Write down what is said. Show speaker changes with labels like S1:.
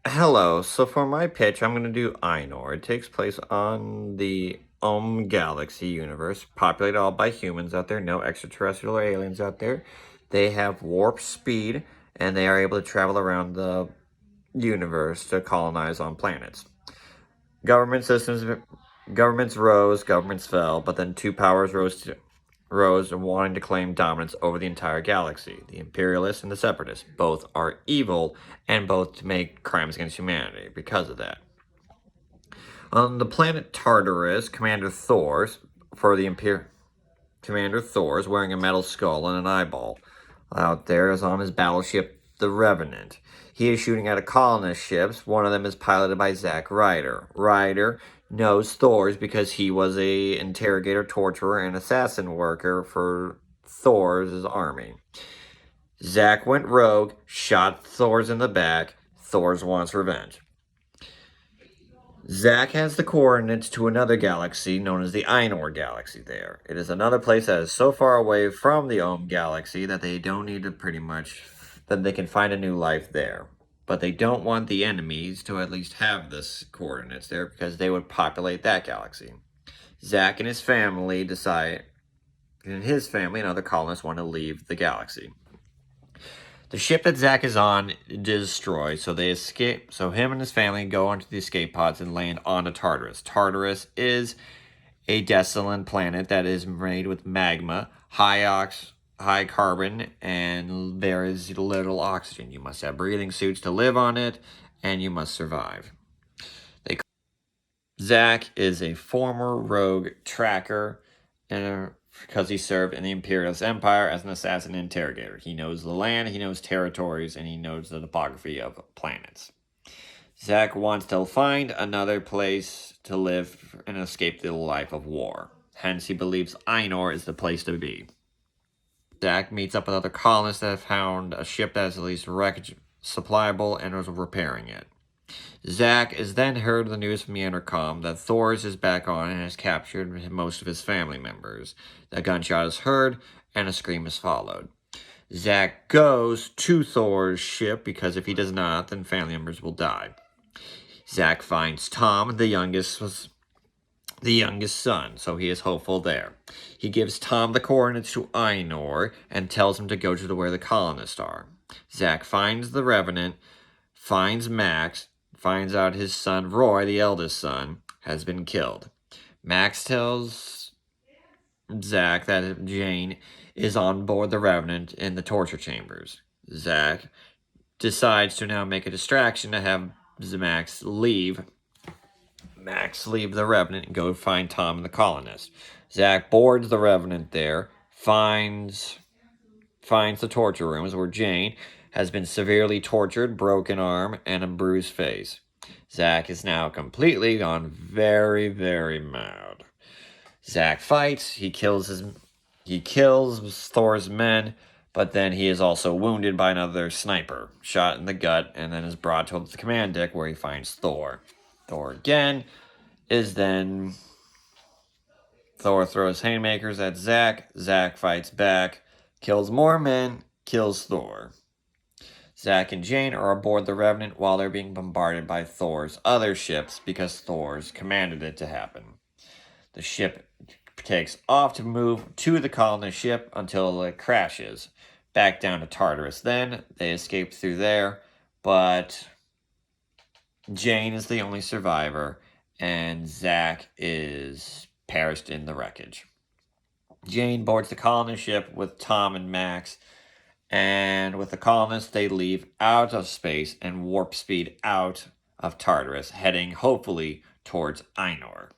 S1: Hello, so for my pitch, I'm going to do Ainor. It takes place on the Galaxy universe, populated all by humans out there, no extraterrestrial or aliens out there. They have warp speed, and they are able to travel around the universe to colonize on planets. Government systems, governments rose, governments fell, but then two powers rose wanting to claim dominance over the entire galaxy. The Imperialists and the Separatists. Both are evil and both to make crimes against humanity because of that. On the planet Tartarus, Commander Thor's wearing a metal skull and an eyeball. Out there is on his battleship, the Revenant. He is shooting at a colonist ships. One of them is piloted by Zack Ryder. Ryder knows Thor's because he was a interrogator, torturer, and assassin worker for Thor's army. Zack went rogue, shot Thor's in the back. Thor's wants revenge. Zack has the coordinates to another galaxy known as the Ainor galaxy there. It is another place that is so far away from the galaxy that they don't need to that they can find a new life there. But they don't want the enemies to at least have this coordinates there because they would populate that galaxy. Zack and his family and other colonists want to leave the galaxy. The ship that Zack is on is destroyed, so they escape. So him and his family go onto the escape pods and land on Tartarus. Tartarus is a desolate planet that is made with magma, high carbon, and there is little oxygen. You must have breathing suits to live on it, and you must survive. Zack is a former rogue tracker, because he served in the Imperialist Empire as an assassin interrogator. He knows the land, he knows territories, and he knows the topography of planets. Zack wants to find another place to live and escape the life of war. Hence, he believes Ainor is the place to be. Zack meets up with other colonists that have found a ship that is at least wreckage supplyable and is repairing it. Zack is then heard the news from the intercom that Thor's is back on and has captured most of his family members. A gunshot is heard and a scream is followed. Zack goes to Thor's ship because if he does not, then family members will die. Zack finds Tom, the youngest son, so he is hopeful there. He gives Tom the coordinates to Ainor and tells him to go to where the colonists are. Zack finds the Revenant, finds Max, finds out his son Roy, the eldest son, has been killed. Max tells Zack that Jane is on board the Revenant in the torture chambers. Zack decides to now make a distraction to have Max leave the Revenant and go find Tom and the colonists. Zack boards the Revenant there, finds the torture rooms where Jane has been severely tortured, broken arm, and a bruised face. Zack is now completely gone very, very mad. Zack fights, he kills Thor's men, but then he is also wounded by another sniper, shot in the gut, and then is brought to the command deck where he finds Thor. Thor throws haymakers at Zack. Zack fights back, kills more men, kills Thor. Zack and Jane are aboard the Revenant while they're being bombarded by Thor's other ships because Thor's commanded it to happen. The ship takes off to move to the colonist ship until it crashes. Back down to Tartarus then. They escape through there, but Jane is the only survivor, and Zack is perished in the wreckage. Jane boards the colonist ship with Tom and Max, and with the colonists, they leave out of space and warp speed out of Tartarus, heading hopefully towards Ainor.